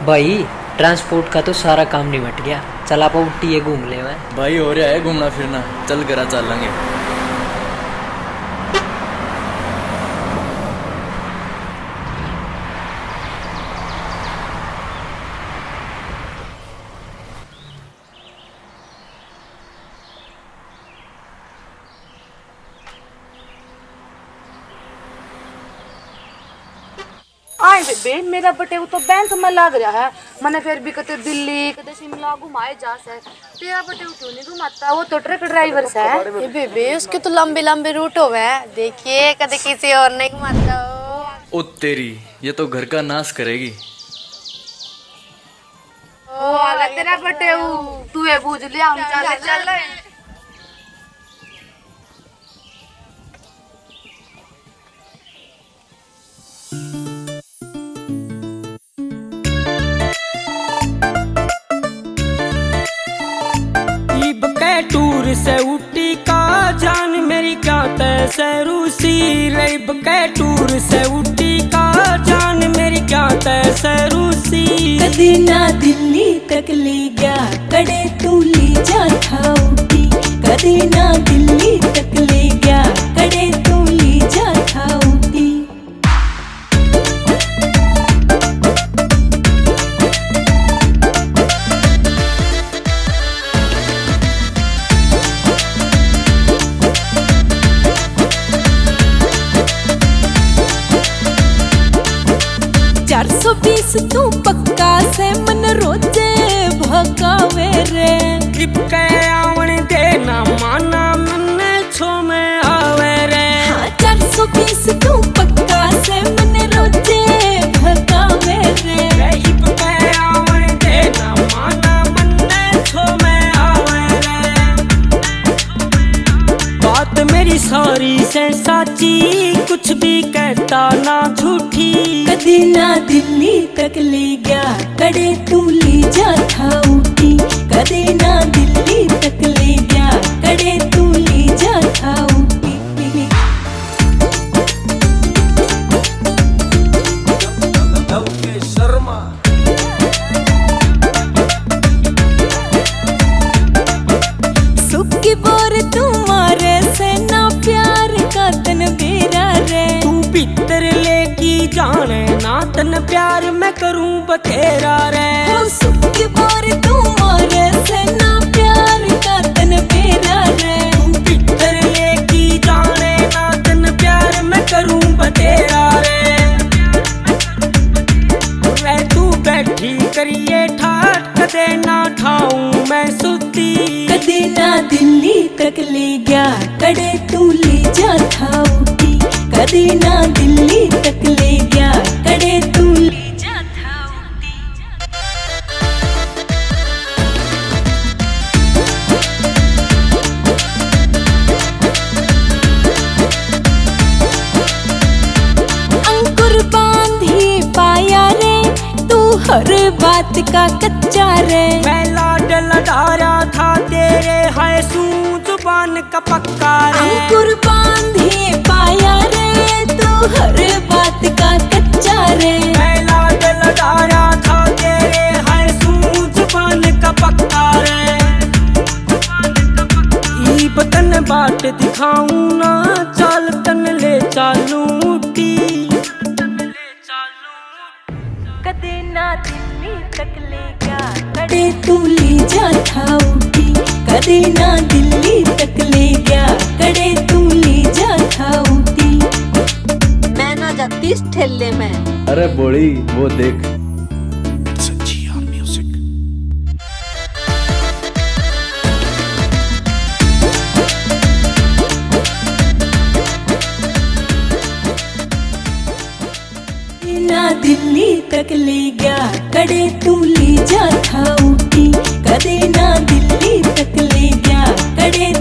भाई ट्रांसपोर्ट का तो सारा काम निपट गया, चल आप उट्टी ये घूम ले। भाई हो रहा है घूमना फिरना, चल करा चलेंगे। आए बे मेरा बटे तो बैंक में लग रहा है। मैंने फिर भी कते दिल्ली कते शिमला घुमाए जा से, तेरा बटे क्यों नहीं घुमाता? वो तो ट्रक ड्राइवर से है। ये बेबे उसके तो लंबे लंबे रूट हो गए, देखिए कदे किसी और नहीं घुमाता हो। ओ तेरी, ये तो घर का नाश करेगी। ओ अगर तेरा बटे तू ये बूझ लिया, हम चल टूर से उठी का जान मेरी क्या तैसे रूसी रेब के टूर से उठी का जान मेरी क्या तैसे रूसी। कदी ना दिल्ली तक ले गया कड़े तू ले जा था उठी, कदी ना दिल्ली तक ले गया कड़े तू ले जा था उठी। तू पक्का से मन रोजे भगावे रे, लिपके आवन देना माना मन छो में आवे रे। हाँ 420 तू पक्का से मन रोजे भगावे रे, लिपके आवन देना माना मन छो में आवे रे। बात मेरी सारी से साची, कुछ भी कहता ना झूठी। कदी ना दिल्ली तक ले गया कड़े तू ले जा था उठी, कदी ना दिल्ली तक ले गया कड़े तू ले जा था उठी। शर्मा सुख की बोर तुम्हारे से ना प्यार का तन बेरा रे, तू भीतर लेकी जाने ना तन प्यार मैं करूं बतेरा रे। हो सुख की बोर तुम्हारे से ना प्यार का तन बेरा रे, तू भीतर लेकी जाने ना तन प्यार मैं करूं बतेरा रे। रे तू बैठी करिए ठाट कदे ना ठाऊं मैं सुती। कदी ना दिल्ली तक ले गया कड़े तू ले जा था उठी, कदी ना दिल्ली तक ले गया कड़े तू ले जा था उठी। अंकुर बांधी पाया रे तू हर बात का कच्चा रे, मैं लाड लडारा था तेरे है सू जुबान का पक्का रे। अंकुर बांधी पाया रे तू हर बात का कच्चा रे, मैं लाड लडारा था तेरे है सू जुबान का पक्का रे। ई बतन बाट दिखाऊं ना चाल तन ले चालू उठी। कदे ना दिल्ली तक ले गया कड़े तू ले जा था उठी, कदे ना दिल्ली तक ले गया कड़े तू ले जा था उठी। मैं ना जाती इस ठेले में। अरे बोली वो देख। ना दिल्ली तक ले गया कड़े तू ले जा था उठी, कदे ना दिल्ली तक ले गया कड़े